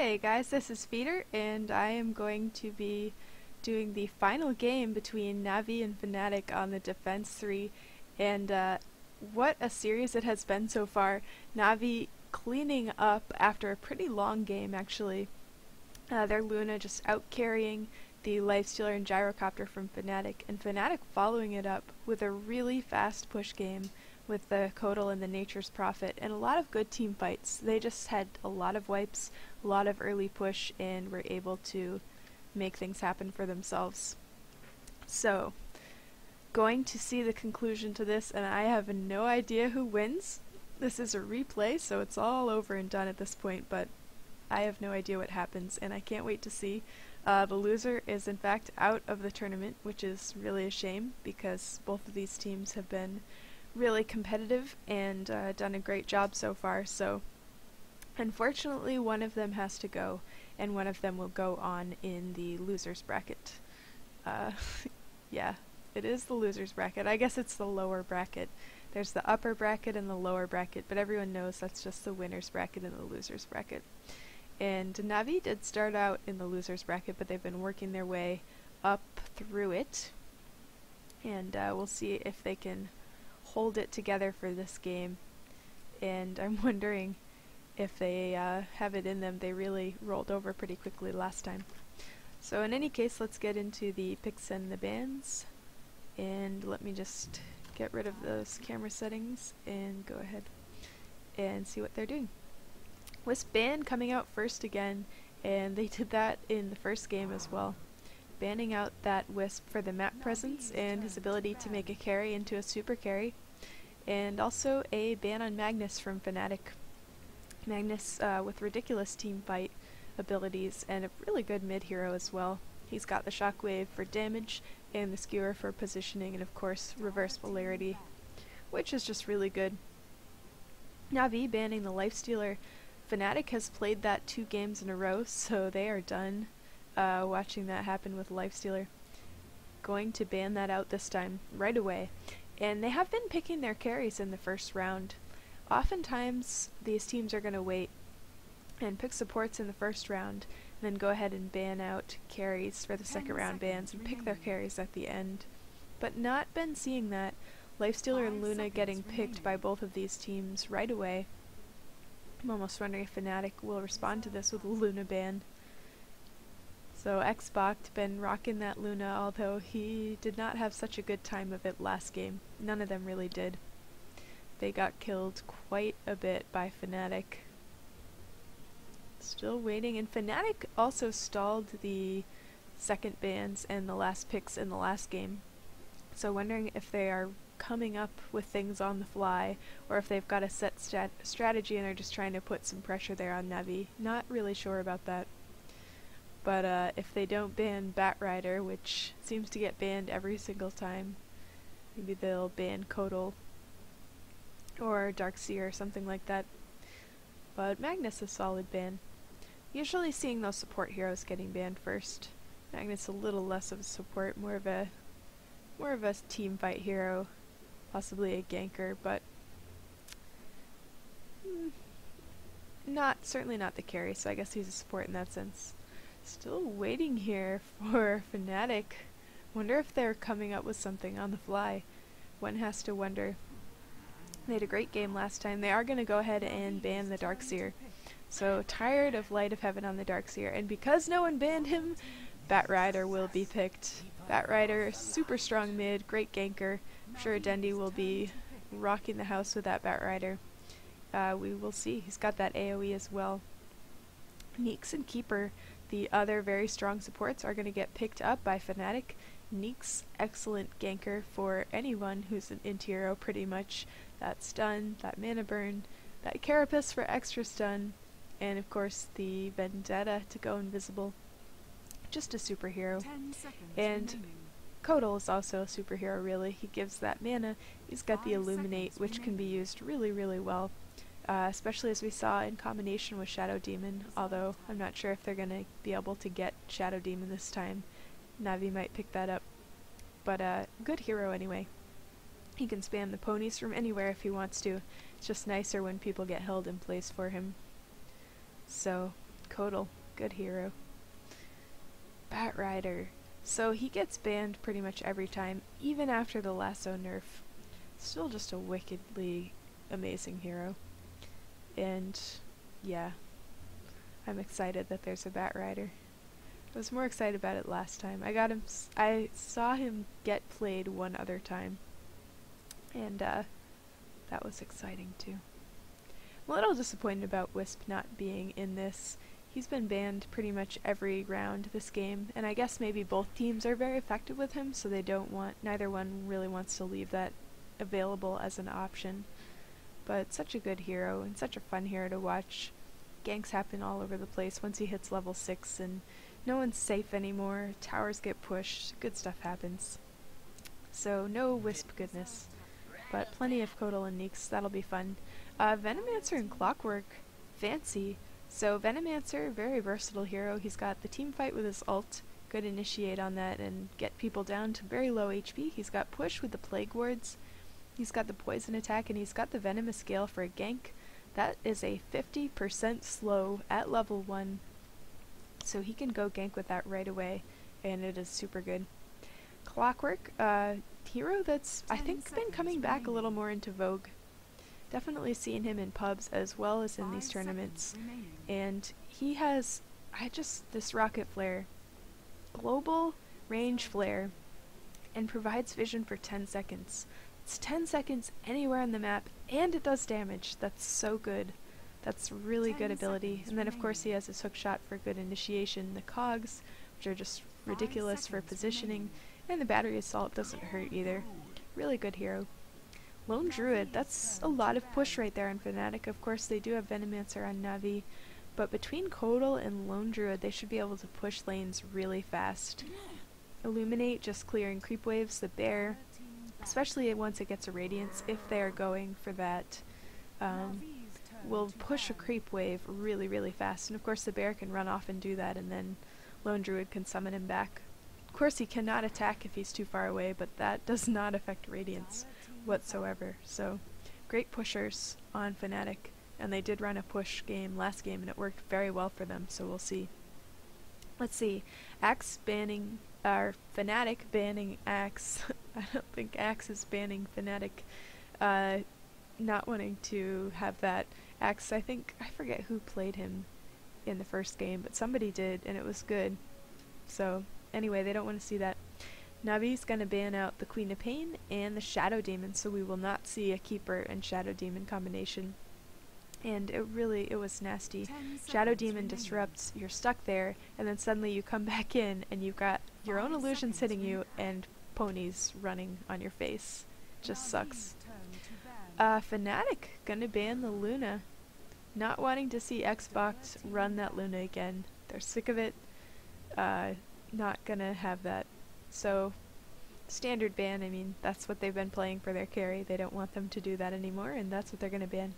Hey guys, this is Feeder, and I am going to be doing the final game between Navi and Fnatic on the Defense 3, and what a series it has been so far. Navi cleaning up after a pretty long game, actually. Their Luna just out-carrying the Lifestealer and Gyrocopter from Fnatic, and Fnatic following it up with a really fast push game with the Kodal and the Nature's Prophet, and a lot of good team fights. They just had a lot of wipes, a lot of early push, and were able to make things happen for themselves. So, going to see the conclusion to this, and I have no idea who wins. This is a replay, so it's all over and done at this point, but I have no idea what happens, and I can't wait to see. The loser is in fact out of the tournament, which is really a shame, because both of these teams have been really competitive and done a great job so far, so unfortunately one of them has to go, and one of them will go on in the losers bracket. Yeah, it is the losers bracket. I guess it's the lower bracket. There's the upper bracket and the lower bracket, but everyone knows that's just the winners bracket and the losers bracket. And Navi did start out in the losers bracket, but they've been working their way up through it, and we'll see if they can hold it together for this game. And I'm wondering if they have it in them. They really rolled over pretty quickly last time. So in any case, let's get into the picks and the bans, and let me just get rid of those camera settings and go ahead and see what they're doing. Wisp ban coming out first again, and they did that in the first game as well, banning out that Wisp for the map presence and his ability to make a carry into a super carry, and also a ban on Magnus from Fnatic. Magnus with ridiculous team fight abilities and a really good mid hero as well. He's got the shockwave for damage and the skewer for positioning, and of course reverse polarity, which is just really good. Navi banning the Lifestealer. Fnatic has played that 2 games in a row, so they are done watching that happen with Lifestealer. Going to ban that out this time, right away. And they have been picking their carries in the first round. Oftentimes, these teams are going to wait and pick supports in the first round, and then go ahead and ban out carries for the second round bans and pick their carries at the end. But not been seeing that. Lifestealer and Luna getting picked by both of these teams right away. I'm almost wondering if Fnatic will respond to this with a Luna ban. So Xbox been rocking that Luna, although he did not have such a good time of it last game. None of them really did. They got killed quite a bit by Fnatic. Still waiting, and Fnatic also stalled the second bans and the last picks in the last game. So wondering if they are coming up with things on the fly, or if they've got a set strategy and are just trying to put some pressure there on Navi. Not really sure about that. But if they don't ban Batrider, which seems to get banned every single time, maybe they'll ban Kodal or Darkseer or something like that. But Magnus is a solid ban. Usually seeing those support heroes getting banned first. Magnus a little less of a support, more of a team fight hero, possibly a ganker, but certainly not the carry, so I guess he's a support in that sense. Still waiting here for Fnatic. Wonder if they're coming up with something on the fly. One has to wonder. They had a great game last time. They are going to go ahead and ban the Darkseer. So tired of Light of Heaven on the Darkseer, and because no one banned him, Batrider will be picked. Batrider, super strong mid, great ganker. I'm sure Dendi will be rocking the house with that Batrider. We will see. He's got that AoE as well. Neeks and Keeper, the other very strong supports, are going to get picked up by Fnatic. Neeks, excellent ganker for anyone who's an int hero, pretty much. That stun, that mana burn, that Carapace for extra stun, and of course the Vendetta to go invisible. Just a superhero. And Kodal is also a superhero, really. He gives that mana. He's got the Illuminate, which can be used really, really well. Especially as we saw in combination with Shadow Demon, although I'm not sure if they're going to be able to get Shadow Demon this time. Navi might pick that up. But good hero anyway. He can spam the ponies from anywhere if he wants to. It's just nicer when people get held in place for him. So Kodal. Good hero. Batrider. So he gets banned pretty much every time, even after the lasso nerf. Still just a wickedly amazing hero. And yeah, I'm excited that there's a Batrider. I was more excited about it last time. I saw him get played one other time, and that was exciting too. I'm a little disappointed about Wisp not being in this. He's been banned pretty much every round this game, and I guess maybe both teams are very effective with him, so neither one really wants to leave that available as an option. But such a good hero, and such a fun hero to watch. Ganks happen all over the place once he hits level 6, and no one's safe anymore, towers get pushed, good stuff happens. So no Wisp goodness, but plenty of Kodal and Neeks, that'll be fun. Venomancer and Clockwork, fancy. So Venomancer, very versatile hero. He's got the team fight with his ult, good initiate on that and get people down to very low HP. He's got push with the Plague Wards, he's got the poison attack, and he's got the venomous gale for a gank. That is a 50% slow at level 1, so he can go gank with that right away, and it is super good. Clockwork, hero that's I think been coming back a little more into vogue. Definitely seeing him in pubs as well as in these tournaments, and he has this rocket flare, global range flare, and provides vision for 10 seconds. It's 10 seconds anywhere on the map, and it does damage. That's so good. That's really good ability. And then of course he has his hook shot for good initiation, the cogs, which are just ridiculous for positioning, and the battery assault doesn't hurt either. Really good hero. Lone Druid, that's a lot of push right there on Fnatic. Of course they do have Venomancer on Navi, but between Kodal and Lone Druid they should be able to push lanes really fast. Illuminate, just clearing creep waves, the bear, especially once it gets a Radiance, if they're going for that, will push a creep wave really, really fast. And of course the bear can run off and do that, and then Lone Druid can summon him back. Of course he cannot attack if he's too far away, but that does not affect Radiance whatsoever. So great pushers on Fnatic, and they did run a push game last game and it worked very well for them, so we'll see. Let's see. Axe banning, or Fnatic banning Axe. I don't think Axe is banning Fnatic. Not wanting to have that. Axe, I forget who played him in the first game, but somebody did and it was good. So anyway, they don't want to see that. Navi's gonna ban out the Queen of Pain and the Shadow Demon, so we will not see a Keeper and Shadow Demon combination. And it was nasty. Shadow Demon disrupts, you're stuck there, and then suddenly you come back in and you've got your own illusions hitting you and ponies running on your face. Just sucks. Fnatic gonna ban the Luna. Not wanting to see Xbox run that Luna again. They're sick of it. Not gonna have that. So, standard ban, I mean, that's what they've been playing for their carry. They don't want them to do that anymore, and that's what they're gonna ban.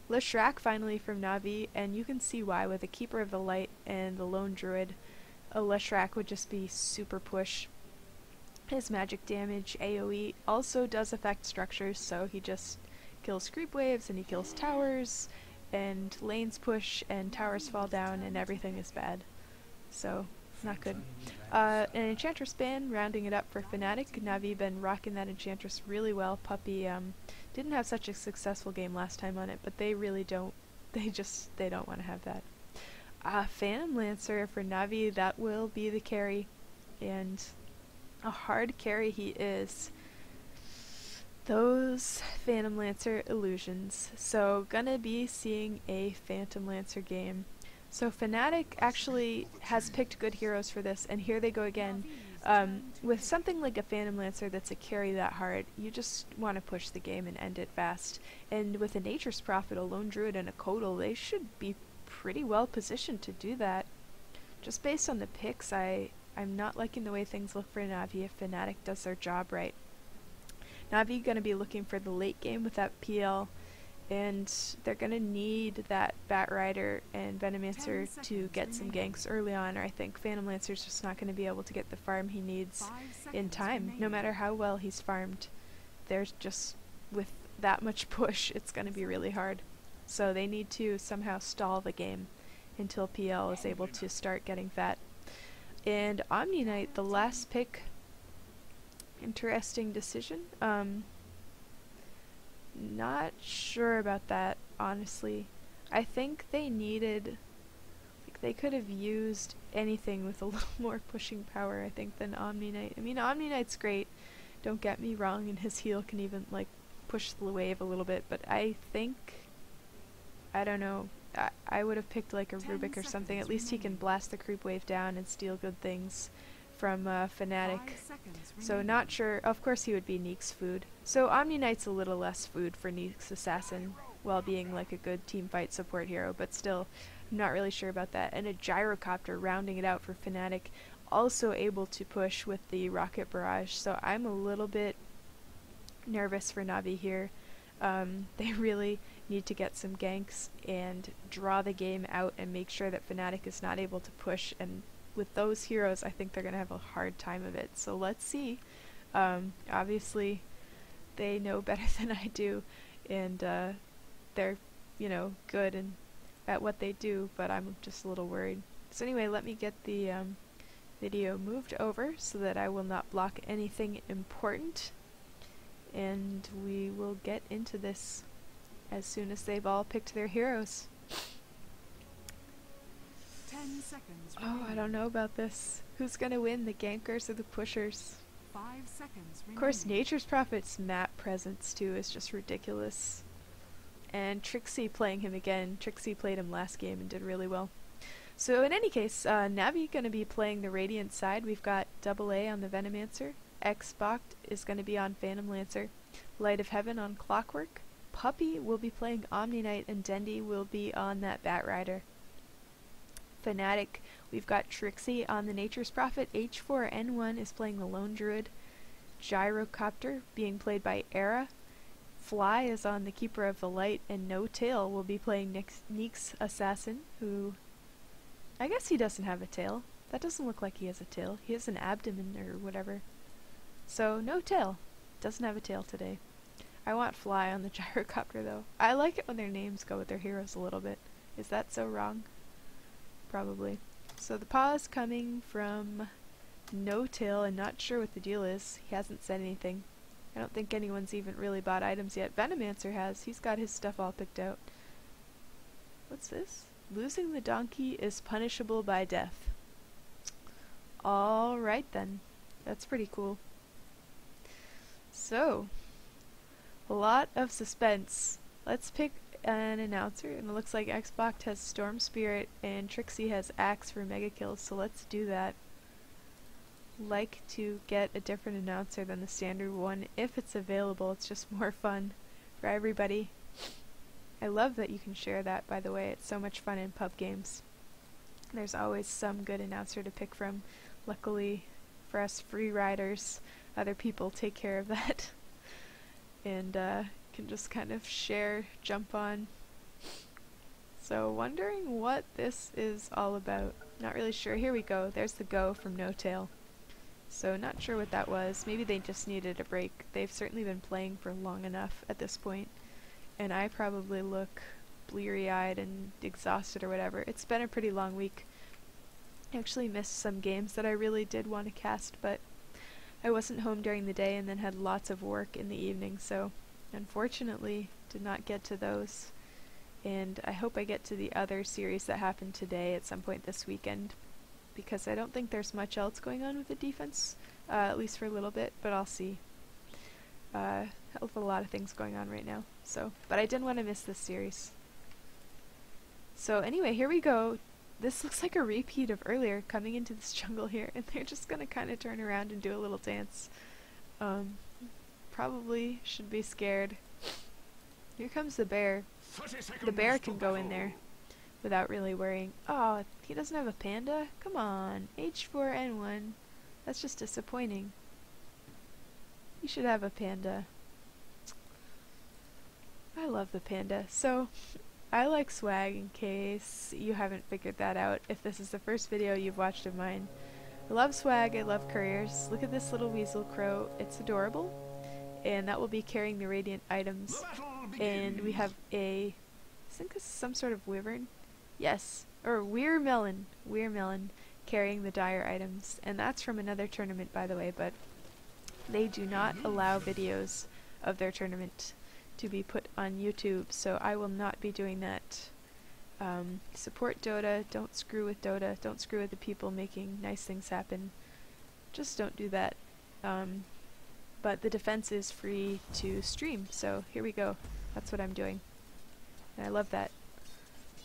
Leshrac finally from Navi, and you can see why. With the Keeper of the Light and the Lone Druid, a Leshrac would just be super push. His magic damage, AoE, also does affect structures, so he just kills creep waves, and he kills towers, and lanes push, and towers fall down, and everything is bad. So, not good. An Enchantress ban, rounding it up for Fnatic. Navi been rocking that Enchantress really well. Puppy didn't have such a successful game last time on it, but they really don't. They don't want to have that. Phantom Lancer for Navi, that will be the carry, and a hard carry he is. Those Phantom Lancer illusions. So gonna be seeing a Phantom Lancer game. So Fnatic actually has picked good heroes for this, and here they go again. With something like a Phantom Lancer that's a carry that hard, you just want to push the game and end it fast. And with a Nature's Prophet, a Lone Druid, and a Kodal, they should be pretty well positioned to do that. Just based on the picks, I'm not liking the way things look for Navi if Fnatic does their job right. Navi gonna be looking for the late game with that PL, and they're gonna need that Batrider and Venomancer to get some ganks early on, or I think Phantom Lancer's just not gonna be able to get the farm he needs in time. No matter how well he's farmed, there's just, with that much push, it's gonna be really hard. So they need to somehow stall the game until PL is able to start getting fat. And Omni Knight, the last pick, interesting decision. Not sure about that, honestly. I think they needed, like, they could have used anything with a little more pushing power, I think, than Omni Knight. I mean, Omni Knight's great, don't get me wrong, and his heal can even, like, push the wave a little bit, but I think, I don't know, I would have picked, like, a Rubik or something. At least he can blast the creep wave down and steal good things from Fnatic. So not sure. Of course he would be Neek's food. So Omni Knight's a little less food for Neek's assassin while being like a good teamfight support hero, but still I'm not really sure about that. And a gyrocopter rounding it out for Fnatic, also able to push with the rocket barrage. So I'm a little bit nervous for Navi here. They really need to get some ganks and draw the game out and make sure that Fnatic is not able to push, and with those heroes I think they're gonna have a hard time of it. So let's see. Obviously they know better than I do, and they're, you know, good and at what they do, but I'm just a little worried. So anyway, let me get the video moved over so that I will not block anything important, and we will get into this as soon as they've all picked their heroes. 10 seconds. Oh, I don't know about this. Who's gonna win, the gankers or the pushers? 5 seconds. Of course, Nature's Prophet's map presence too is just ridiculous. And Trixie playing him again. Trixie played him last game and did really well. So in any case, Navi gonna be playing the Radiant side. We've got AA on the Venomancer. Xbox is gonna be on Phantom Lancer. Light of Heaven on Clockwork. Puppy will be playing Omni Knight, and Dendi will be on that Batrider. Fnatic, we've got Trixie on the Nature's Prophet. H4N1 is playing the Lone Druid. Gyrocopter being played by Era. Fly is on the Keeper of the Light, and No Tail will be playing Neek's Assassin, who I guess he doesn't have a tail. That doesn't look like he has a tail. He has an abdomen or whatever. So No Tail doesn't have a tail today. I want Fly on the Gyrocopter though. I like it when their names go with their heroes a little bit. Is that so wrong? Probably. So the pause coming from No Tail, and not sure what the deal is. He hasn't said anything. I don't think anyone's even really bought items yet. Venomancer has. He's got his stuff all picked out. What's this? Losing the donkey is punishable by death. Alright then. That's pretty cool. So, a lot of suspense. Let's pick an announcer, and it looks like Xbox has Storm Spirit and Trixie has Axe for mega kills, so let's do that. Like to get a different announcer than the standard one if it's available. It's just more fun for everybody. I love that you can share that, by the way. It's so much fun in pub games. There's always some good announcer to pick from. Luckily for us free riders, other people take care of that and can just kind of share, jump on. So wondering what this is all about. Not really sure. Here we go. There's the go from No Tail. So not sure what that was. Maybe they just needed a break. They've certainly been playing for long enough at this point, and I probably look bleary-eyed and exhausted or whatever. It's been a pretty long week. I actually missed some games that I really did want to cast, but I wasn't home during the day and then had lots of work in the evening, so unfortunately did not get to those. And I hope I get to the other series that happened today at some point this weekend, because I don't think there's much else going on with the defense, at least for a little bit, but I'll see. Hell of a lot of things going on right now, so, but I didn't want to miss this series. So anyway, here we go. This looks like a repeat of earlier, coming into this jungle here, and they're just gonna kind of turn around and do a little dance. Probably should be scared. Here comes the bear. The bear can go in there without really worrying. Oh, he doesn't have a panda? Come on, H4N1. That's just disappointing. You should have a panda. I love the panda. So, I like swag, in case you haven't figured that out, if this is the first video you've watched of mine. I love swag, I love couriers. Look at this little weasel crow, it's adorable. And that will be carrying the radiant items. And we have a, I think this is some sort of wyvern. Yes, or Weir Melon. Weir Melon carrying the dire items. And that's from another tournament, by the way, but they do not allow videos of their tournament to be put on YouTube, so I will not be doing that. Support Dota, don't screw with Dota, don't screw with the people making nice things happen. Just don't do that. But the defense is free to stream, so here we go. That's what I'm doing. And I love that.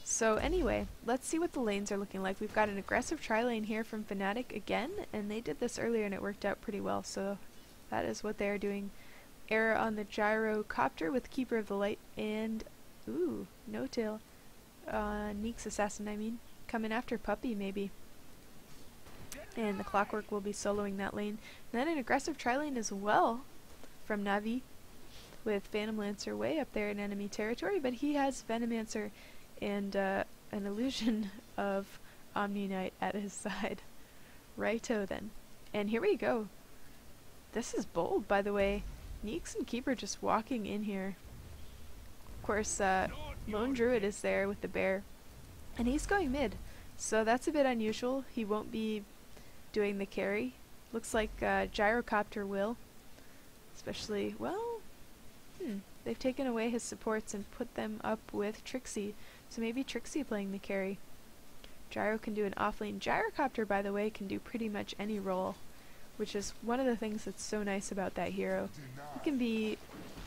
So anyway, let's see what the lanes are looking like. We've got an aggressive tri-lane here from Fnatic again, and they did this earlier and it worked out pretty well, so that is what they are doing. Error on the gyrocopter with Keeper of the Light and, ooh, no tail. Neek's Assassin, I mean. Coming after Puppy, maybe. And the Clockwork will be soloing that lane. And then an aggressive tri-lane as well from Navi, with Phantom Lancer way up there in enemy territory, but he has Venomancer and an illusion of Omni Knight at his side. Righto then. And here we go. This is bold, by the way. Neeks and Keeper just walking in here. Of course, Lone Druid is there with the bear, and he's going mid, so that's a bit unusual. He won't be doing the carry. Looks like Gyrocopter will, especially, well, they've taken away his supports and put them up with Trixie, so maybe Trixie playing the carry. Gyro can do an offlane. Gyrocopter, by the way, can do pretty much any role, which is one of the things that's so nice about that hero. He can be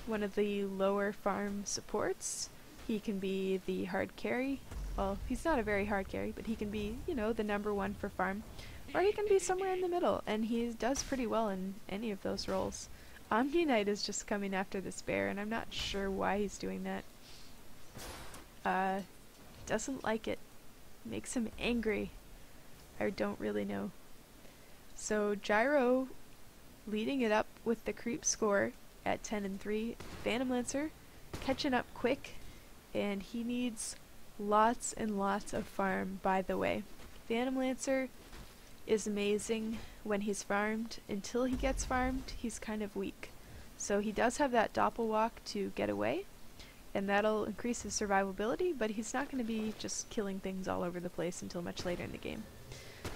one of the lower farm supports. He can be the hard carry. Well, he's not a very hard carry, but he can be, you know, the #1 for farm. Or he can be somewhere in the middle, and he does pretty well in any of those roles. Omni Knight is just coming after this bear, and I'm not sure why he's doing that. Doesn't like it. Makes him angry. I don't really know. So Gyro leading it up with the creep score at 10 and 3. Phantom Lancer catching up quick, and he needs lots and lots of farm, by the way. Phantom Lancer is amazing when he's farmed. Until he gets farmed, he's kind of weak. So he does have that doppel walk to get away, and that'll increase his survivability, but he's not going to be just killing things all over the place until much later in the game.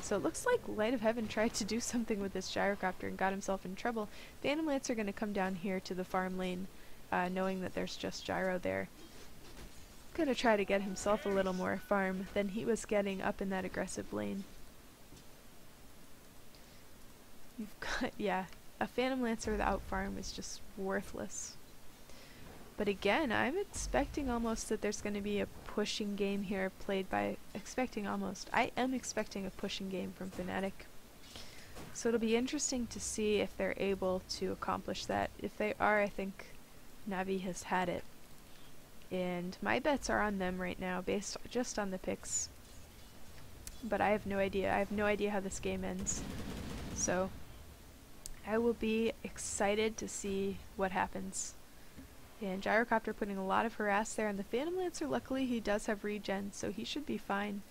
So it looks like Light of Heaven tried to do something with this gyrocopter and got himself in trouble. Phantom Lancer are going to come down here to the farm lane, knowing that there's just Gyro there. Gonna try to get himself a little more farm than he was getting up in that aggressive lane. You've got, yeah, a Phantom Lancer without farm is just worthless. But again, I'm expecting almost that there's going to be a pushing game here played by... I am expecting a pushing game from Fnatic. So it'll be interesting to see if they're able to accomplish that. If they are, I think Navi has had it. And my bets are on them right now, based just on the picks. But I have no idea. I have no idea how this game ends. So I will be excited to see what happens. And Gyrocopter putting a lot of harass there, and the Phantom Lancer, luckily he does have regen, so he should be fine.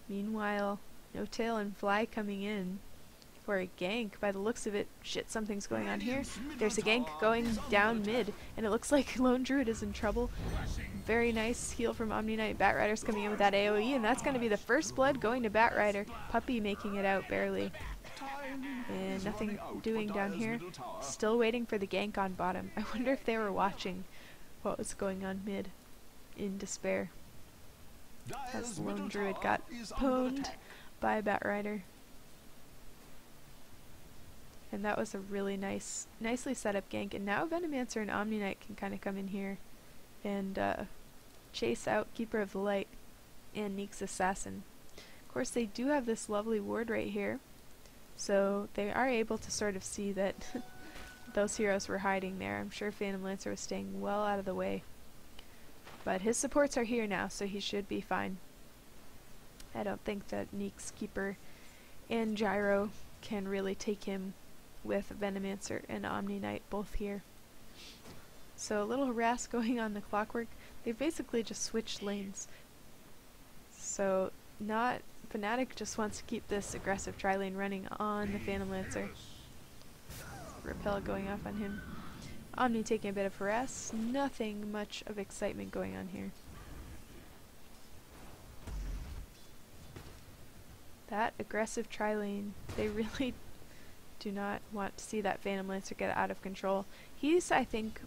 Meanwhile, No Tail and Fly coming in for a gank. By the looks of it, shit, something's going on here. There's a gank going down mid, and it looks like Lone Druid is in trouble. Very nice heal from Omni Knight. Batrider's coming in with that AoE, and that's going to be the first blood going to Batrider. Puppy making it out barely. And nothing doing down here. Still waiting for the gank on bottom. I wonder if they were watching what was going on mid in despair, as Lone Druid got pwned by Batrider. And that was a really nicely set up gank. And now Venomancer and Omni Knight can kind of come in here and chase out Keeper of the Light and Neek's Assassin. Of course, they do have this lovely ward right here, so they are able to sort of see that those heroes were hiding there. I'm sure Phantom Lancer was staying well out of the way. But his supports are here now, so he should be fine. I don't think that Neek's Keeper and Gyro can really take him with Venomancer and Omni Knight both here. So a little harass going on the Clockwork. They've basically just switched lanes. So Fnatic just wants to keep this aggressive tri-lane running on the Phantom Lancer. Repel going off on him. Omni taking a bit of harass. Nothing much of excitement going on here. That aggressive tri-lane, they really do not want to see that Phantom Lancer get out of control. He's, I think,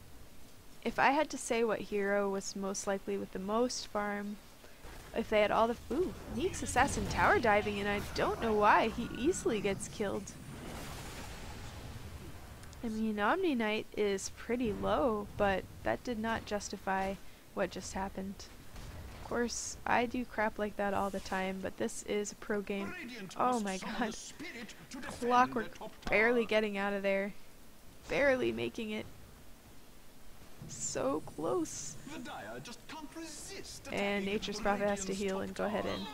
if I had to say what hero was most likely with the most farm, if they had all the... Ooh, Neek's Assassin tower diving, and I don't know why. He easily gets killed. I mean, Omni Knight is pretty low, but that did not justify what just happened. Of course, I do crap like that all the time, but this is a pro game. Oh my god. Clockwork barely getting out of there. Barely making it. So close. And Nature's Prophet has to heal and go ahead and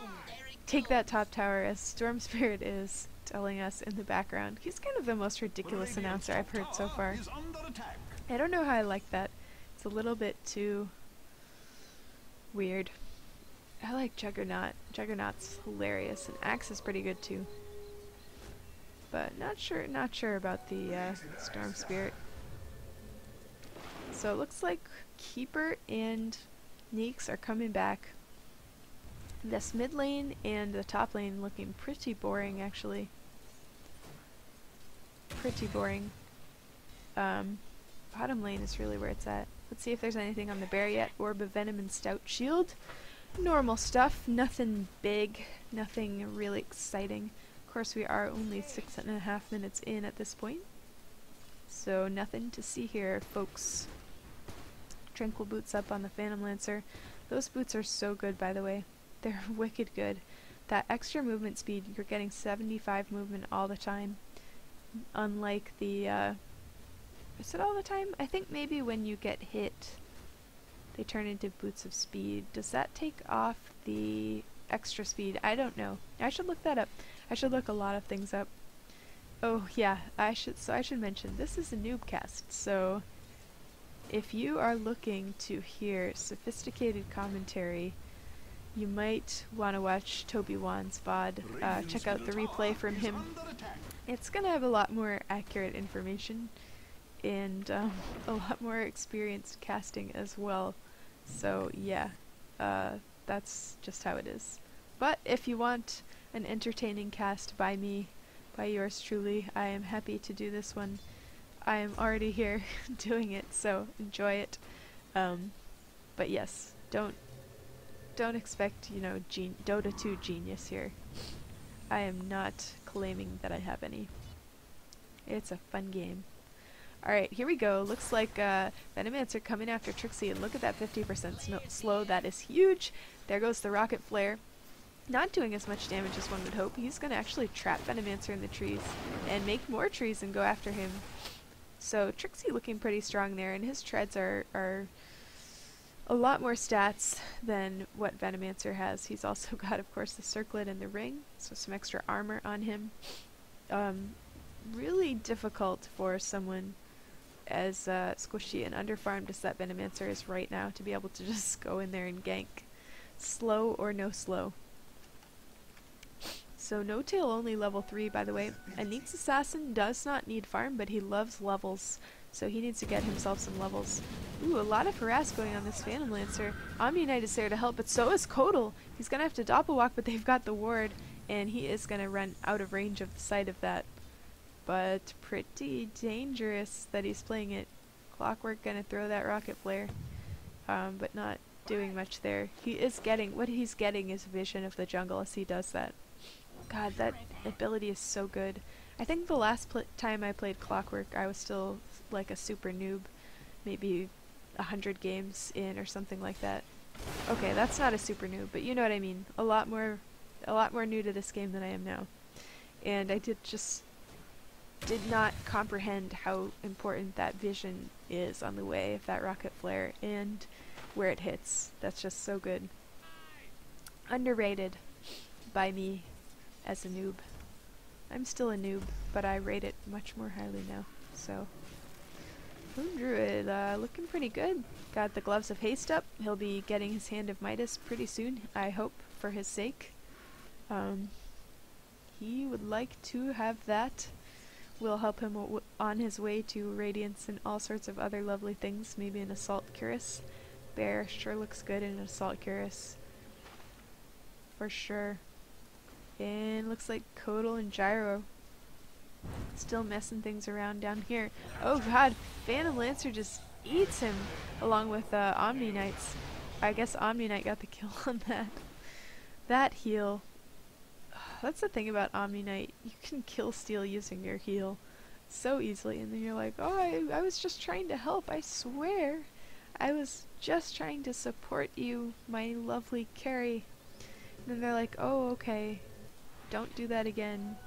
take that top tower, as Storm Spirit is telling us in the background. He's kind of the most ridiculous announcer I've heard so far. I don't know how I like that. It's a little bit too weird. I like Juggernaut. Juggernaut's hilarious, and Axe is pretty good too. But not sure about the Storm Spirit. So it looks like Keeper and Neeks are coming back. This mid lane and the top lane looking pretty boring, actually. Pretty boring. Bottom lane is really where it's at. Let's see if there's anything on the bear yet. Orb of Venom and Stout Shield. Normal stuff, nothing big, nothing really exciting. Of course, we are only 6.5 minutes in at this point, so nothing to see here, folks. Tranquil boots up on the Phantom Lancer. Those boots are so good, by the way. They're wicked good. That extra movement speed, you're getting 75 movement all the time. Unlike the, is it all the time? I think maybe when you get hit, they turn into boots of speed. Does that take off the extra speed? I don't know. I should look that up. I should look a lot of things up. Oh yeah, I should mention, this is a noobcast, so if you are looking to hear sophisticated commentary, you might want to watch Toby Wan's VOD. Check out the replay from him. It's gonna have a lot more accurate information and a lot more experienced casting as well. So yeah, that's just how it is. But if you want an entertaining cast by me, by yours truly, I am happy to do this one. I am already here doing it, so enjoy it. But yes, don't expect, you know, Dota 2 genius here. I am not claiming that I have any. It's a fun game. Alright, here we go. Looks like Venomancer coming after Trixie, and look at that 50% slow. That is huge. There goes the Rocket Flare. Not doing as much damage as one would hope. He's going to actually trap Venomancer in the trees and make more trees and go after him. So Trixie looking pretty strong there, and his treads are a lot more stats than what Venomancer has. He's also got, of course, the circlet and the ring, so some extra armor on him. Really difficult for someone as squishy and underfarmed as that Venomancer is right now to be able to just go in there and gank. Slow or no slow. So No Tail only level 3, by the way. Anik's Assassin does not need farm, but he loves levels, so he needs to get himself some levels. Ooh, a lot of harass going on this Phantom Lancer. Omni Knight is there to help, but so is Kodal. He's gonna have to doppelwalk, but they've got the ward, and he is gonna run out of range of the sight of that. But pretty dangerous that he's playing it. Clockwork gonna throw that Rocket Flare, but not doing much there. He is getting, what he's getting is vision of the jungle as he does that. God, that ability is so good. I think the last time I played Clockwork, I was still like a super noob, maybe 100 games in or something like that. Okay, that's not a super noob, but you know what I mean. A lot more new to this game than I am now. And I did not comprehend how important that vision is on the way of that Rocket Flare and where it hits. That's just so good. Underrated by me as a noob. I'm still a noob, but I rate it much more highly now. So, Moon Druid looking pretty good. Got the Gloves of Haste up. He'll be getting his Hand of Midas pretty soon, I hope, for his sake. He would like to have that. Will help him on his way to Radiance and all sorts of other lovely things. Maybe an Assault Cuirass. Bear sure looks good in an Assault Cuirass. For sure. And looks like Kodal and Gyro still messing things around down here. Oh god, Phantom Lancer just eats him along with Omni Knights. I guess Omni Knight got the kill on that. That heal. That's the thing about Omni Knight. You can kill steal using your heal so easily, and then you're like, oh, I was just trying to help, I swear. I was just trying to support you, my lovely carry. And then they're like, oh, okay, don't do that again.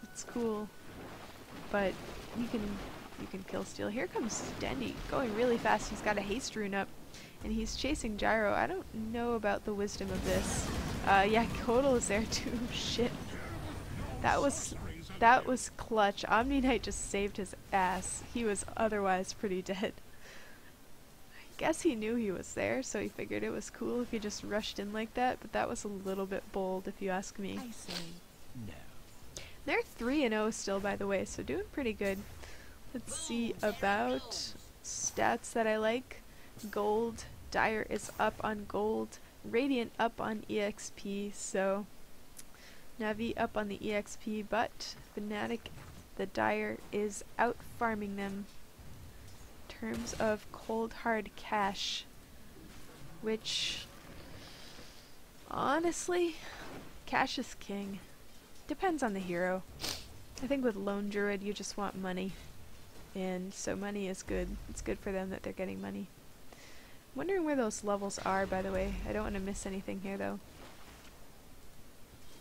It's cool. But you can kill steal. Here comes Dendy, going really fast. He's got a haste rune up, and he's chasing Gyro. I don't know about the wisdom of this. Yeah, Kodal is there too. Shit. That was clutch. Omni Knight just saved his ass. He was otherwise pretty dead. I guess he knew he was there, so he figured it was cool if he just rushed in like that, but that was a little bit bold if you ask me. I say no. They're 3-0 still, by the way, so doing pretty good. Let's see about stats that I like. Gold. Dire is up on gold. Radiant up on EXP, so Navi up on the EXP, but Fnatic, the Dire, is out farming them in terms of cold hard cash, which honestly, cash is king. Depends on the hero. I think with Lone Druid you just want money, and so money is good. It's good for them that they're getting money. Wondering where those levels are, by the way. I don't want to miss anything here, though.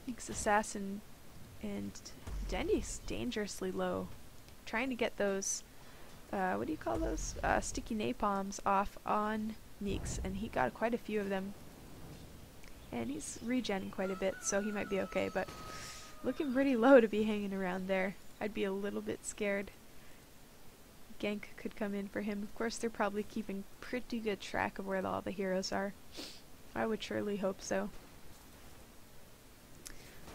Nyx Assassin and Dendy's dangerously low. Trying to get those, what do you call those? Sticky napalms off on Nyx, and he got quite a few of them. And he's regenning quite a bit, so he might be okay, but looking pretty low to be hanging around there. I'd be a little bit scared. Gank could come in for him. Of course, they're probably keeping pretty good track of where all the heroes are. I would surely hope so.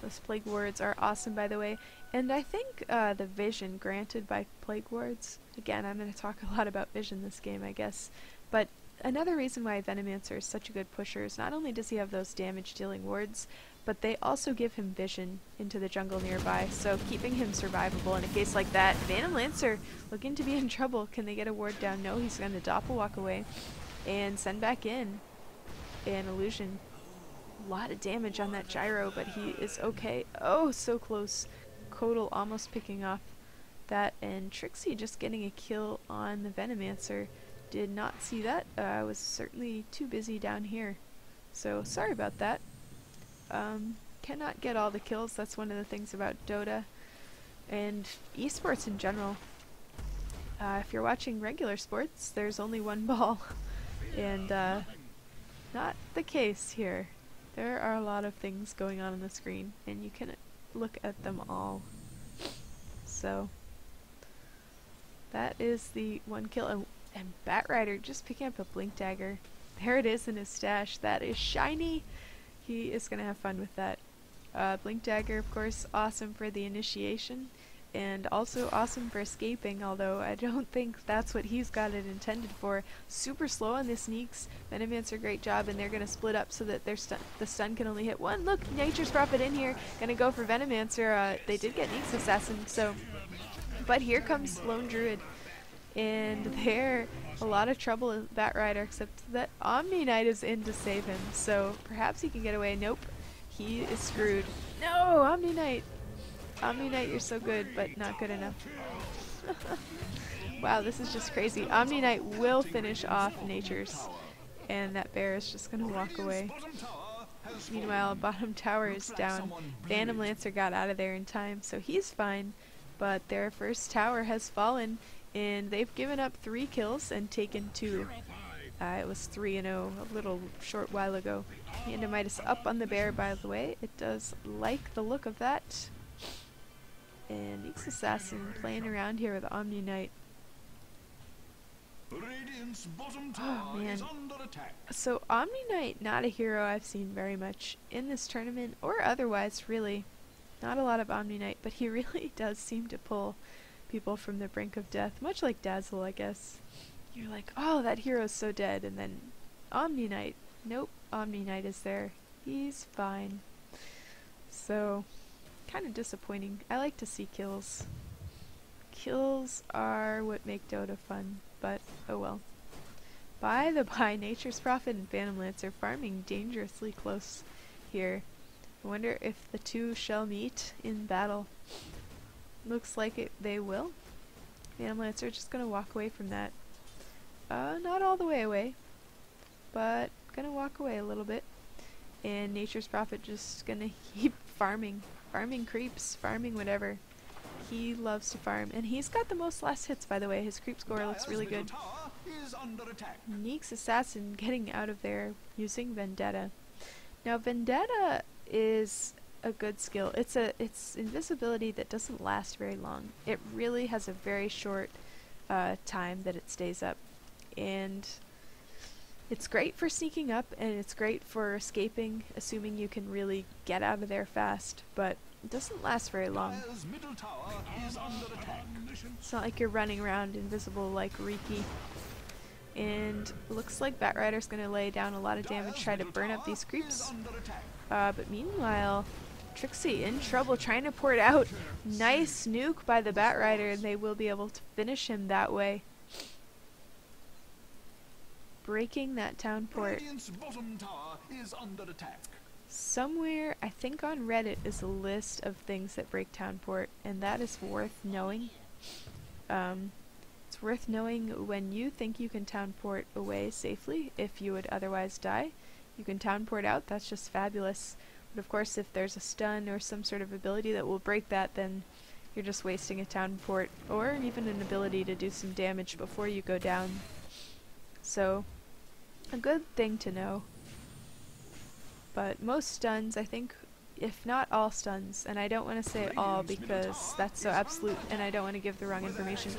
Those Plague Wards are awesome, by the way. And I think the vision granted by Plague Wards, again, I'm going to talk a lot about vision this game, I guess, but another reason why Venomancer is such a good pusher is not only does he have those damage-dealing wards, but they also give him vision into the jungle nearby, so keeping him survivable in a case like that. Phantom Lancer looking to be in trouble. Can they get a ward down? No, he's going to doppel walk away and send back in an illusion. A lot of damage on that Gyro, but he is okay. Oh, so close. Kodal almost picking off that, and Trixie just getting a kill on the Venomancer. Did not see that. I was certainly too busy down here, so sorry about that. Cannot get all the kills. That's one of the things about Dota and esports in general. If you're watching regular sports, there's only one ball, and not the case here. There are a lot of things going on the screen, and you can look at them all. So that is the one kill, and Batrider just picking up a Blink Dagger. There it is in his stash. That is shiny. He is going to have fun with that. Blink Dagger, of course, awesome for the initiation, and also awesome for escaping, although I don't think that's what he's got it intended for. Super slow on the sneaks. Venomancer, great job, and they're going to split up so that the stun can only hit one. Look, Nature's Prophet in here, going to go for Venomancer. They did get Nyx Assassin, so... But here comes Lone Druid, and they're a lot of trouble with Batrider, except that Omni Knight is in to save him, so perhaps he can get away. Nope, he is screwed. No, Omni Knight! Omni Knight, you're so good, but not good enough. Wow, this is just crazy. Omni Knight will finish off Nature's, and that bear is just gonna walk away. Meanwhile, bottom tower is down. Phantom Lancer got out of there in time, so he's fine, but their first tower has fallen, and they've given up 3 kills and taken 2. It was 3-0 a little short while ago. Andamitis up on the bear, by the way. It does like the look of that. And Nyx Assassin playing around here with Omni Knight. Oh man. So Omni Knight, not a hero I've seen very much in this tournament, or otherwise really. Not a lot of Omni Knight, but he really does seem to pull people from the brink of death, much like Dazzle, I guess. You're like, oh, that hero's so dead, and then Omni Knight. Nope, Omni Knight is there. He's fine. So, kind of disappointing. I like to see kills. Kills are what make Dota fun, but oh well. By the by, Nature's Prophet and Phantom Lance are farming dangerously close here. I wonder if the two shall meet in battle. Looks like they will. Phantom Lance are just gonna walk away from that. Not all the way away, but gonna walk away a little bit. And Nature's Prophet just gonna keep farming. Farming creeps, farming whatever. He loves to farm, and he's got the most last hits, by the way. His creep score looks really good. Neek's Assassin getting out of there using Vendetta. Now Vendetta is a good skill. It's invisibility that doesn't last very long. It really has a very short time that it stays up, and it's great for sneaking up, and it's great for escaping, assuming you can really get out of there fast, but it doesn't last very long. It's not like you're running around invisible like Riki. And looks like Batrider's gonna lay down a lot of damage, try to burn up these creeps. But meanwhile, Trixie in trouble, trying to port out. Nice nuke by the Batrider, and they will be able to finish him that way. Breaking that town port. Somewhere, I think on Reddit, is a list of things that break town port, and that is worth knowing. It's worth knowing when you think you can town port away safely. If you would otherwise die, you can town port out. That's just fabulous. But of course, if there's a stun or some sort of ability that will break that, then you're just wasting a town port, or even an ability to do some damage before you go down. So, a good thing to know. But most stuns, I think, if not all stuns, and I don't want to say all because that's so absolute and I don't want to give the wrong information.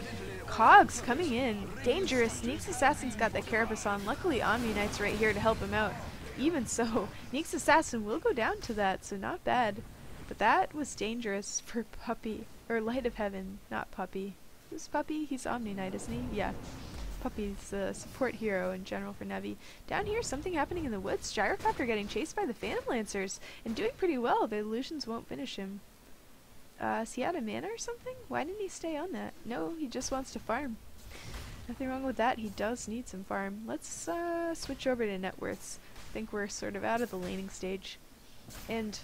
Cogs coming in. Dangerous. Neek's Assassin's got that Carapace on. Luckily Omni Knight's right here to help him out. Even so, Neek's Assassin will go down to that, so not bad. But that was dangerous for Puppy. Or Light of Heaven, not Puppy. Who's Puppy? He's Omni Knight, isn't he? Yeah. Puppy's the support hero in general for Navi. Down here, something happening in the woods. Gyrocopter getting chased by the Phantom Lancers and doing pretty well. The illusions won't finish him. Is he out of mana or something? Why didn't he stay on that? No, he just wants to farm. Nothing wrong with that. He does need some farm. Let's switch over to net worths. I think we're sort of out of the laning stage. And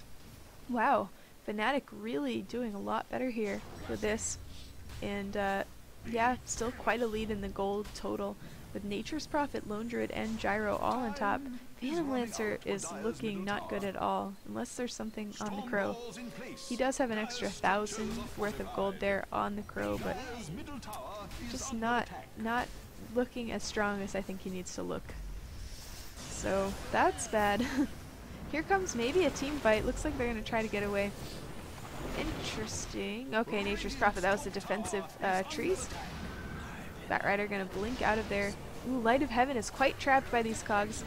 wow, Fnatic really doing a lot better here with this. And yeah, still quite a lead in the gold total, with Nature's Prophet, Lone Druid, and Gyro all on top. Phantom Lancer is looking not good at all, unless there's something on the Crow. He does have an extra 1,000 worth of gold there on the Crow, but just not looking as strong as I think he needs to look. So that's bad. Here comes maybe a team fight. Looks like they're going to try to get away. Interesting. Okay, Nature's Prophet. That was the defensive trees. Batrider gonna blink out of there. Ooh, Light of Heaven is quite trapped by these cogs.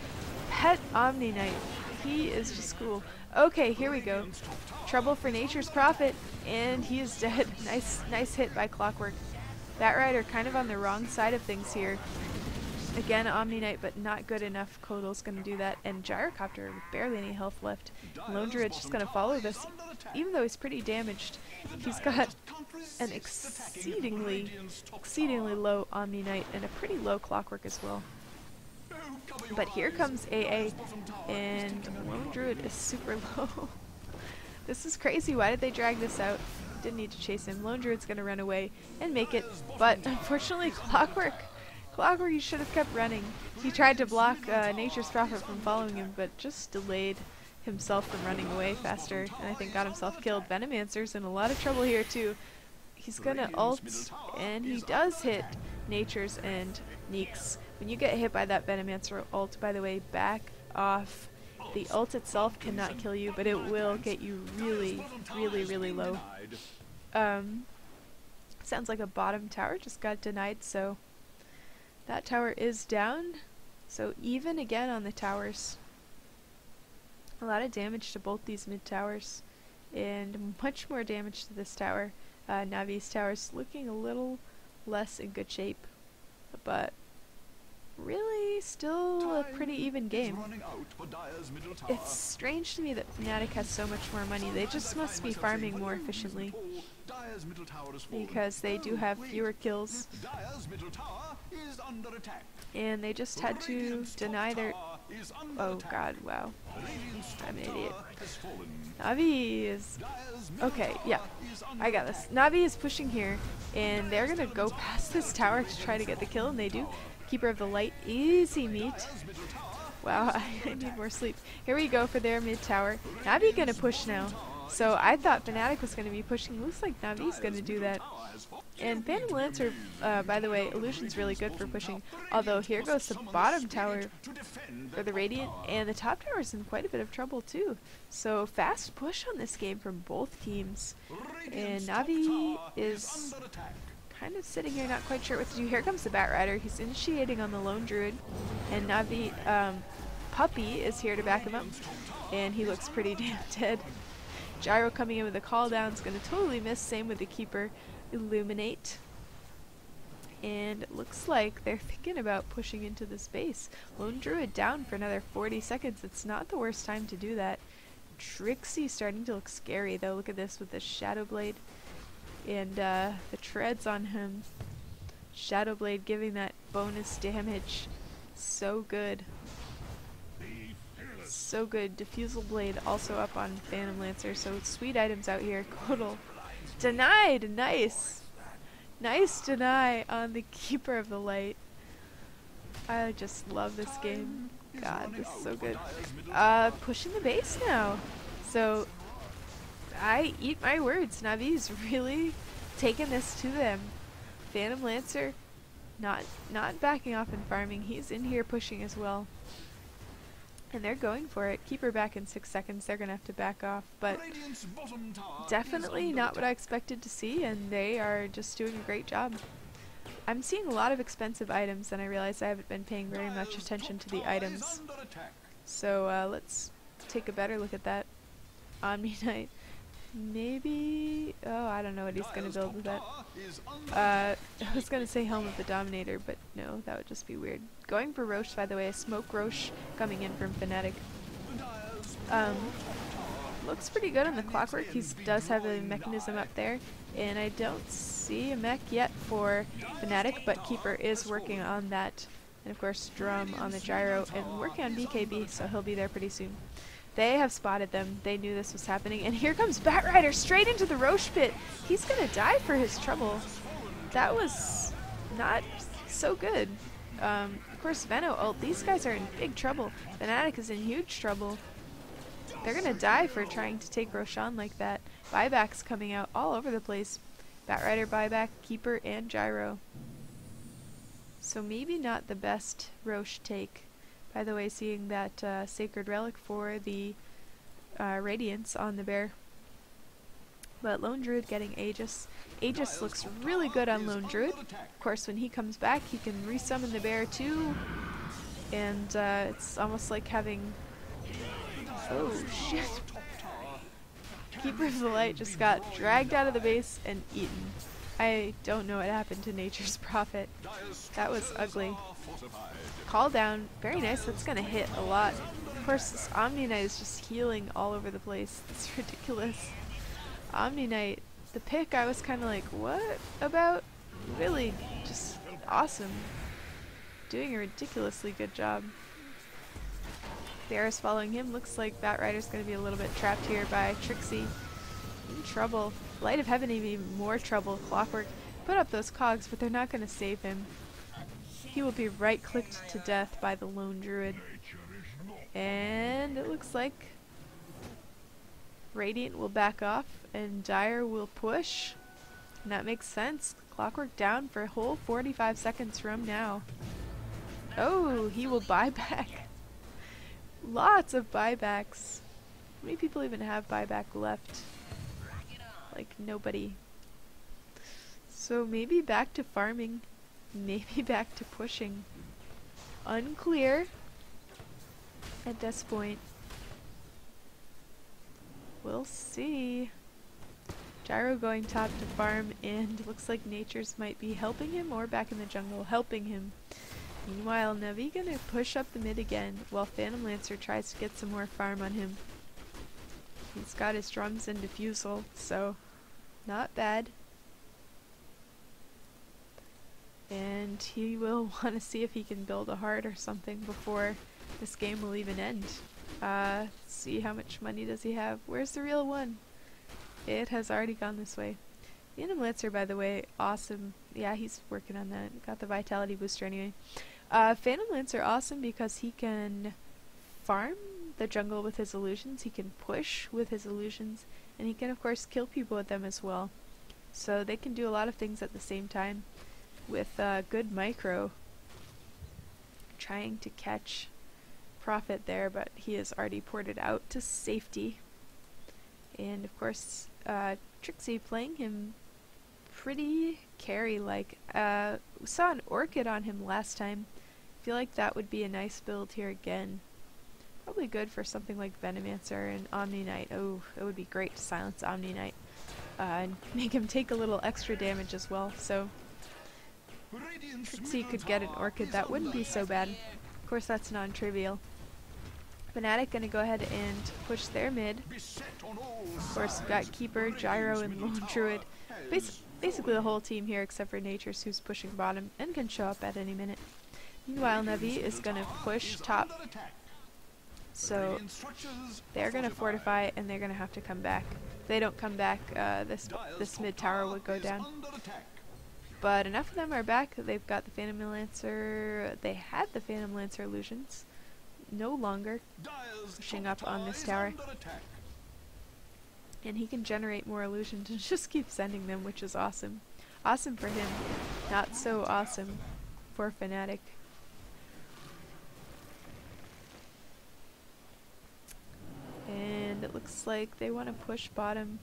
Pet Omni Knight. He is just cool. Okay, here we go. Trouble for Nature's Prophet, and he is dead. Nice hit by Clockwork. Batrider kind of on the wrong side of things here. Again, Omni Knight, but not good enough. Kodal's gonna do that, and Gyrocopter with barely any health left. Lone Druid's just gonna follow this, even though he's pretty damaged. He's got an exceedingly low Omni Knight and a pretty low Clockwork as well. But here comes AA, and Lone Druid is super low. This is crazy. Why did they drag this out? Didn't need to chase him. Lone Druid's gonna run away and make it, but unfortunately Clockwork, he should have kept running. He tried to block Nature's Prophet from following him, but just delayed himself from running away faster, and I think got himself killed. Venomancer's in a lot of trouble here too. He's gonna ult, and he does hit Nature's and Neek's. When you get hit by that Venomancer ult, by the way, back off. The ult itself cannot kill you, but it will get you really low. Sounds like a bottom tower just got denied, so that tower is down. So even again on the towers. A lot of damage to both these mid towers, and much more damage to this tower. Navi's tower's looking a little less in good shape, but really still a pretty even game. It's strange to me that Fnatic has so much more money. They just must be farming more efficiently, because they do have fewer kills. And they just had to deny their... Oh god, wow. I'm an idiot. Navi is... Okay, yeah. I got this. Navi is pushing here, and they're gonna go past this tower to try to get the kill, and they do. Keeper of the Light, easy meat. Wow, I need more sleep. Here we go for their mid tower. Navi gonna push now. So I thought Fnatic was gonna be pushing. Looks like Navi's gonna do that. And Phantom Lancer, by the way, Illusion's really good for pushing. Although here goes the bottom tower for the Radiant, and the top tower's in quite a bit of trouble too. So fast push on this game from both teams. And Navi is kind of sitting here not quite sure what to do. Here comes the Batrider. He's initiating on the Lone Druid. And Navi, Puppy is here to back him up. And he looks pretty damn dead. Gyro coming in with a call down is going to totally miss. Same with the Keeper. Illuminate. And it looks like they're thinking about pushing into this base. Lone Druid down for another 40 seconds. It's not the worst time to do that. Trixie starting to look scary though. Look at this with the Shadow Blade. And the treads on him. Shadow Blade giving that bonus damage. So good. So good. Diffusal Blade also up on Phantom Lancer. So sweet items out here. Kodal. Denied! Nice! Nice deny on the Keeper of the Light. I just love this game. God, this is so good. Pushing the base now. So, I eat my words. Navi's really taking this to them. Phantom Lancer, not backing off and farming. He's in here pushing as well. And they're going for it. Keeper back in 6 seconds. They're going to have to back off. But definitely not what I expected to see, and they are just doing a great job. I'm seeing a lot of expensive items, and I realize I haven't been paying very much attention to the items. So let's take a better look at that. Omni Knight. Maybe... Oh, I don't know what he's going to build with that. I was going to say Helm of the Dominator, but no, that would just be weird. Going for Roche, by the way, a Smoke Roche coming in from Fnatic. Looks pretty good on the Clockwork. He does have a mechanism up there, and I don't see a mech yet for Fnatic, but Keeper is working on that. And of course, Drum on the Gyro, and working on BKB, so he'll be there pretty soon. They have spotted them. They knew this was happening. And here comes Batrider straight into the Roche pit. He's going to die for his trouble. That was not so good. Of course, Veno ult. These guys are in big trouble. Fnatic is in huge trouble. They're going to die for trying to take Roshan like that. Buybacks coming out all over the place. Batrider buyback, Keeper, and Gyro. So maybe not the best Roche take. By the way, seeing that Sacred Relic for the Radiance on the bear. But Lone Druid getting Aegis. Aegis looks really good on Lone Druid. Of course, when he comes back, he can resummon the bear too. And it's almost like having... Oh, shit. Keeper of the Light just got dragged out of the base and eaten. I don't know what happened to Nature's Prophet. That was ugly. Call down. Very nice. That's going to hit a lot. Of course, this Omni Knight is just healing all over the place. It's ridiculous. Omni Knight, the pick, I was kind of like, what about? Really just awesome. Doing a ridiculously good job. Bear is following him. Looks like Batrider's going to be a little bit trapped here by Trixie. In trouble. Light of Heaven even more trouble. Clockwork put up those cogs, but they're not going to save him. He will be right-clicked to death by the Lone Druid. And it looks like Radiant will back off and Dire will push. And that makes sense. Clockwork down for a whole 45 seconds from now. Oh, he will buy back. Lots of buybacks. How many people even have buyback left? Like nobody. So maybe back to farming. Maybe back to pushing. Unclear at this point. We'll see. Gyro going top to farm, and looks like Nature's might be helping him or back in the jungle helping him. Meanwhile, Navi gonna push up the mid again while Phantom Lancer tries to get some more farm on him. He's got his drums and diffusal, so not bad. And he will want to see if he can build a heart or something before this game will even end. Let's see, how much money does he have? Where's the real one? It has already gone this way. Phantom Lancer, by the way, awesome. Yeah, he's working on that. Got the vitality booster anyway. Phantom Lancer, awesome because he can farm the jungle with his illusions, he can push with his illusions, and he can of course kill people with them as well. So they can do a lot of things at the same time with good micro. Trying to catch Prophet there, but he has already ported out to safety. And of course, Trixie playing him pretty carry-like. We saw an Orchid on him last time. I feel like that would be a nice build here again. Probably good for something like Venomancer and Omni Knight. Oh, it would be great to silence Omni Knight. And make him take a little extra damage as well, so Trixie could get an Orchid, that wouldn't be so bad. Of course, that's non-trivial. Fnatic gonna go ahead and push their mid. Of course, we've got Keeper, Gyro, and Lone Druid. Basically the whole team here except for Nature's, who's pushing bottom and can show up at any minute. Meanwhile, Navi is gonna push top. So they're gonna fortify and they're gonna have to come back. If they don't come back, this mid tower would go down. But enough of them are back. They've got the Phantom Lancer. They had the Phantom Lancer illusions. No longer pushing up on this tower. And he can generate more illusions and just keep sending them, which is awesome. Awesome for him. Not so awesome for Fnatic. And it looks like they want to push bottom.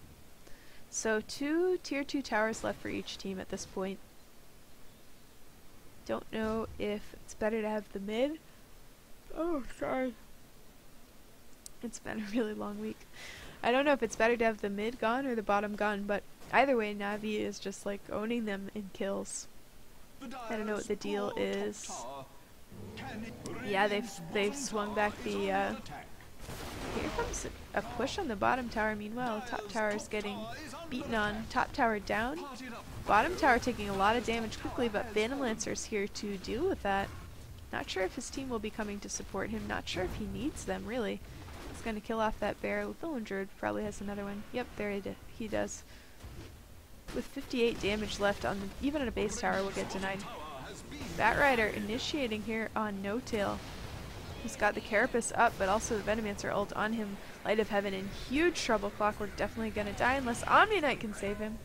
So 2 tier 2 towers left for each team at this point. Don't know if it's better to have the mid. Oh, sorry. It's been a really long week. I don't know if it's better to have the mid gone or the bottom gone, but either way, Navi is just like owning them in kills. I don't know what the deal is. Yeah, they've swung back the here comes a push on the bottom tower. Meanwhile, top tower is getting beaten on. Top tower down. Bottom tower taking a lot of damage quickly, but Phantom Lancer's here to deal with that. Not sure if his team will be coming to support him. Not sure if he needs them, really. He's going to kill off that bear. The Lone Druid probably has another one. Yep, there he does. With 58 damage left on even on a base tower, we'll get denied. Batrider initiating here on No Tail. He's got the Carapace up, but also the Venomancer ult on him. Light of Heaven in huge trouble. Clockwork definitely gonna die unless Omni Knight can save him.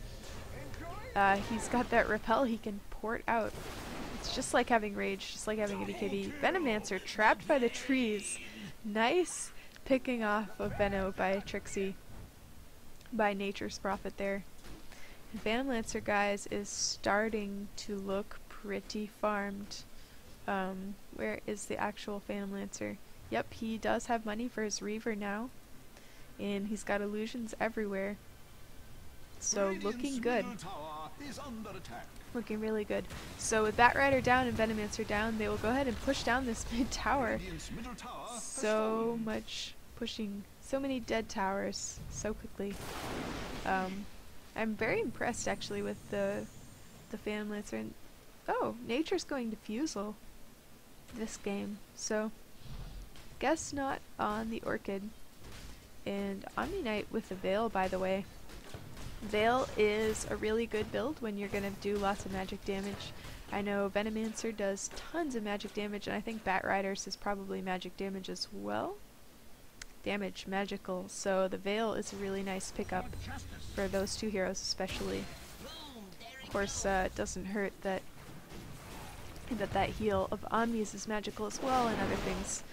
He's got that repel he can port out. It's just like having Rage, just like having a BKB. Venomancer trapped by the trees. Nice picking off of Veno by Trixie. By Nature's Prophet there. And Phantom Lancer, guys, is starting to look pretty farmed. Where is the actual Phantom Lancer? Yep, he does have money for his Reaver now. And he's got illusions everywhere. So looking good. Looking really good. So with Batrider down and Venomancer down, they will go ahead and push down this mid tower. So much pushing. So many dead towers so quickly. I'm very impressed actually with the Phantom Lancer. And oh, Nature's going Diffusal this game, so guess not on the Orchid. And Omni Knight with the Veil, by the way. Veil is a really good build when you're gonna do lots of magic damage. I know Venomancer does tons of magic damage, and I think Batrider's is probably magic damage as well. Damage, magical, so the Veil is a really nice pickup for those two heroes especially. Of course, it doesn't hurt that that heal of Omni's is magical as well, and other things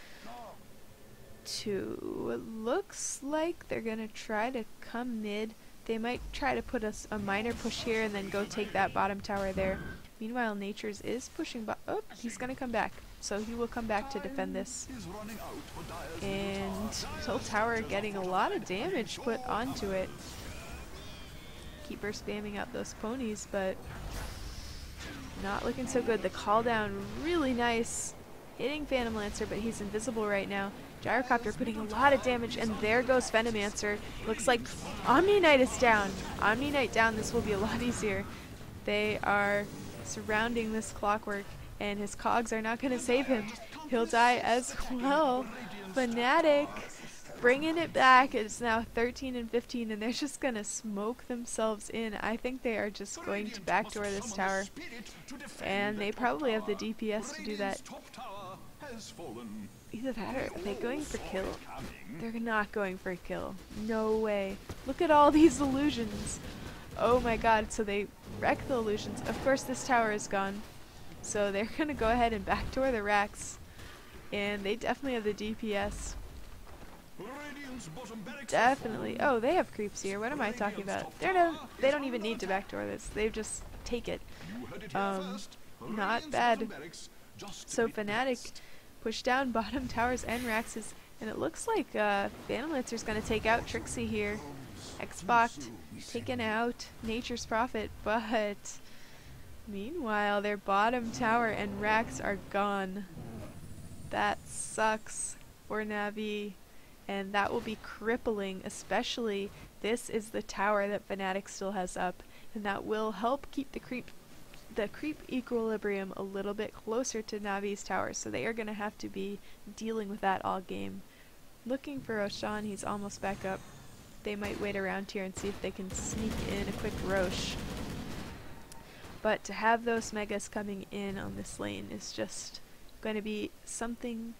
too. It looks like they're gonna try to come mid. They might try to put a minor push here and then go take that bottom tower there. Meanwhile, Nature's is pushing oh, he's gonna come back. So he will come back to defend this. And Tilt Tower getting a lot of damage put onto it. Keeper spamming out those ponies, but Not looking so good. The call down really nice. Hitting Phantom Lancer, but he's invisible right now. Gyrocopter putting a lot of damage, and there goes Venomancer. Looks like Omni Knight is down. Omni Knight down, this will be a lot easier. They are surrounding this Clockwork, and his cogs are not going to save him. He'll die as well. Fnatic bringing it back. It's now 13 and 15, and they're just going to smoke themselves in. I think they are just going to backdoor this tower, and they probably have the DPS to do that. Either that or are they going for kill? They're not going for a kill. No way. Look at all these illusions. Oh my god, so they wreck the illusions. Of course this tower is gone. So they're going to go ahead and backdoor the racks. And they definitely have the DPS. Definitely. Oh, they have creeps here. What am I talking about? They don't even need to backdoor this. They just take it. Not bad. So Fnatic push down bottom towers and Raxes, and it looks like Phantom Lancer's going to take out Trixie here. Xbox taken out Nature's Prophet, but meanwhile their bottom tower and Rax are gone. That sucks for Navi, and that will be crippling, especially this is the tower that Fnatic still has up, and that will help keep the creep equilibrium a little bit closer to Navi's tower, so they are going to have to be dealing with that all game. Looking for Roshan, he's almost back up. They might wait around here and see if they can sneak in a quick Rosh. But to have those megas coming in on this lane is just going to be something,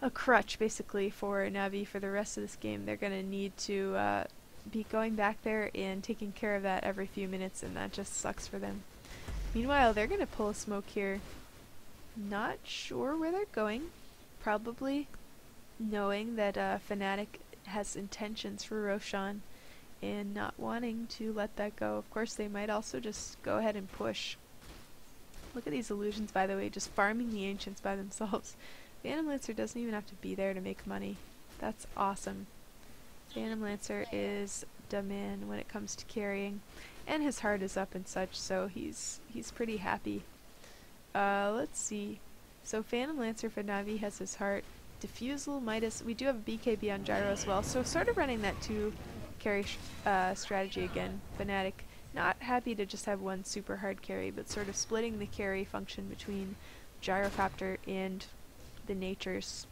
a crutch basically for Navi for the rest of this game. They're going to need to be going back there and taking care of that every few minutes, and that just sucks for them. Meanwhile, they're going to pull a smoke here. Not sure where they're going. Probably knowing that Fnatic has intentions for Roshan and not wanting to let that go. Of course, they might also just go ahead and push. Look at these illusions, by the way, just farming the Ancients by themselves. Phantom Lancer doesn't even have to be there to make money. That's awesome. Phantom Lancer is the man when it comes to carrying. And his heart is up and such, so he's pretty happy. Let's see. So Phantom Lancer for Navi has his heart. Diffusal, Midas. We do have a BKB on Gyro as well, so sort of running that 2 carry strategy again. Fnatic not happy to just have one super hard carry, but sort of splitting the carry function between Gyrocopter and the Natures.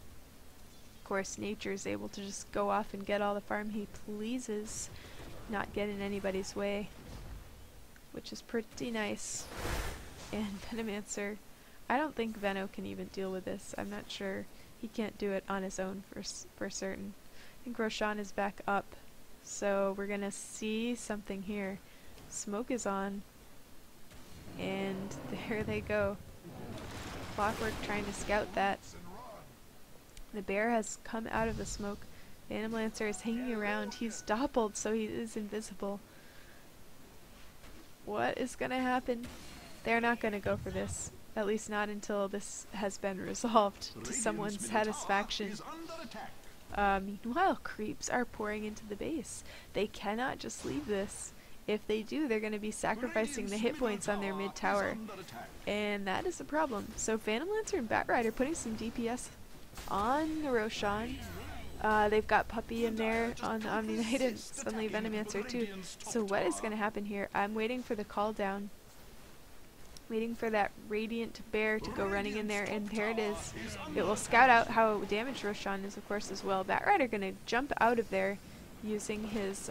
Of course, Nature's able to just go off and get all the farm he pleases, not get in anybody's way, which is pretty nice. And Venomancer, I don't think Veno can even deal with this. I'm not sure. He can't do it on his own for certain. I think Roshan is back up, so we're gonna see something here. Smoke is on, and there they go. Clockwork trying to scout that. The bear has come out of the smoke. Phantom Lancer is hanging around. He's doppeled, so he is invisible. What is gonna happen? They're not gonna go for this. At least not until this has been resolved to someone's satisfaction. Meanwhile, creeps are pouring into the base. They cannot just leave this. If they do, they're going to be sacrificing the hit points on their mid tower. And that is a problem. So Phantom Lancer and Batrider putting some DPS on the Roshan. They've got Puppy in there on the Omni Knight and suddenly Venomancer too. So what is going to happen here? I'm waiting for the call down. Waiting for that Radiant Bear to go running in there, and there it is. It will scout out how damaged Roshan is, of course, as well. Batrider gonna jump out of there using his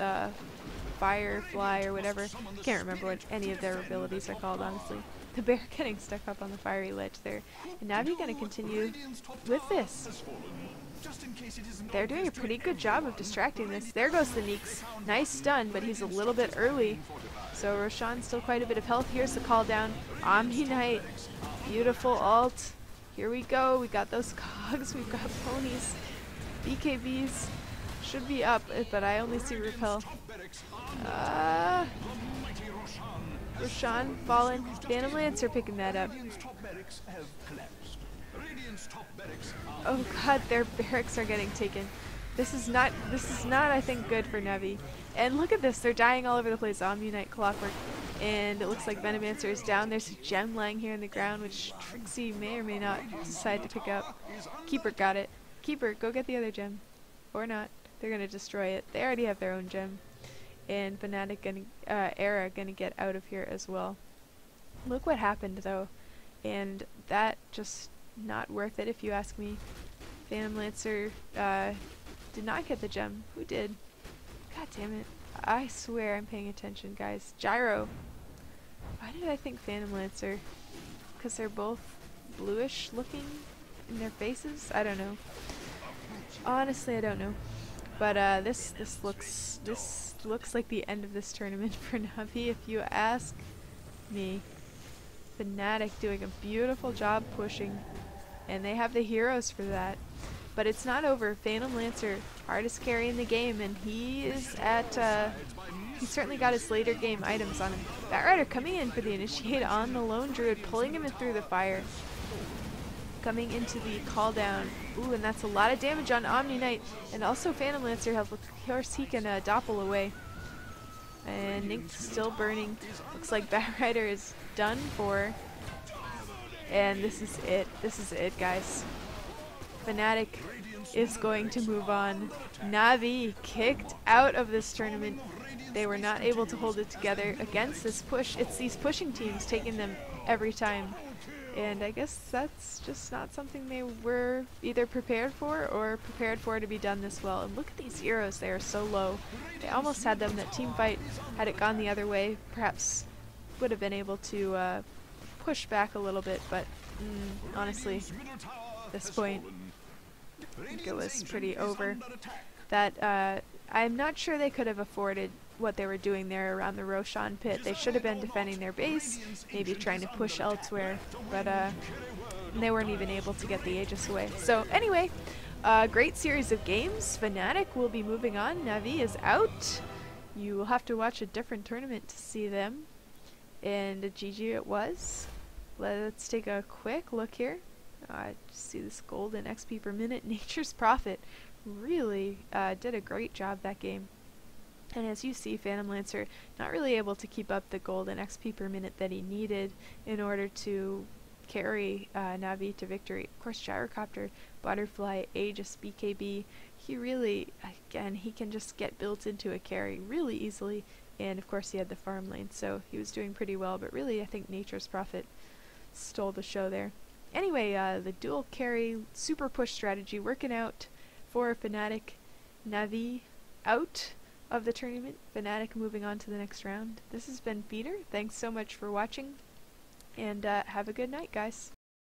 Firefly or whatever. I can't remember what any of their abilities are called, honestly. The bear getting stuck up on the fiery ledge there. And Navi gonna continue with this. They're doing a pretty good job of distracting this. There goes the Neeks. Nice stun, but he's a little bit early. So Roshan's still quite a bit of health. Here's the call down. Omni Knight. Beautiful ult. Here we go. We got those cogs. We've got ponies. BKBs should be up, but I only see repel. Roshan fallen. Phantom Lancer picking that up. Oh god, their barracks are getting taken. This is not, I think, good for Navi. And look at this, they're dying all over the place. Omni Knight, Clockwork, and it looks like Venomancer is down. There's a gem lying here on the ground, which Trixie may or may not decide to pick up. Keeper got it. Keeper, go get the other gem. Or not. They're gonna destroy it. They already have their own gem. And Fnatic Era gonna get out of here as well. Look what happened though. And that just not worth it if you ask me. Phantom Lancer did not get the gem. Who did? God damn it. I swear I'm paying attention, guys. Gyro. Why did I think Phantom Lancer? Because they're both bluish looking in their faces? I don't know. Honestly, I don't know. But this looks like the end of this tournament for Navi, if you ask me. Fnatic doing a beautiful job pushing, and they have the heroes for that. But it's not over. Phantom Lancer, hardest carry in the game, and he is at, he's certainly got his later game items on him. Batrider coming in for the initiate on the Lone Druid, pulling him in through the fire. Coming into the call down. Ooh, and that's a lot of damage on Omni Knight. And also Phantom Lancer, of course he can doppel away. And Nink's still burning. Looks like Batrider is done for. And this is it. This is it, guys. Fnatic is going to move on. Navi kicked out of this tournament. They were not able to hold it together against this push. It's these pushing teams taking them every time. And I guess that's just not something they were either prepared for or prepared for to be done this well. And look at these heroes, they are so low. They almost had them. That team fight, had it gone the other way, perhaps would have been able to push back a little bit, but honestly, at this point, I think it was pretty over. That I'm not sure they could have afforded what they were doing there around the Roshan pit. They should have been defending their base, maybe trying to push elsewhere, but they weren't even able to get the Aegis away. So anyway, great series of games. Fnatic will be moving on. Navi is out. You will have to watch a different tournament to see them. And a GG it was. Let's take a quick look here. See this golden XP per minute. Nature's Prophet really did a great job that game. And as you see, Phantom Lancer not really able to keep up the golden XP per minute that he needed in order to carry Navi to victory. Of course, Gyrocopter, Butterfly, Aegis, BKB, he really, again, he can just get built into a carry really easily. And of course he had the farm lane, so he was doing pretty well, but really I think Nature's Prophet stole the show there. Anyway, the dual carry super push strategy working out for Fnatic. Navi out of the tournament. Fnatic moving on to the next round. This has been Peter. Thanks so much for watching, and have a good night, guys.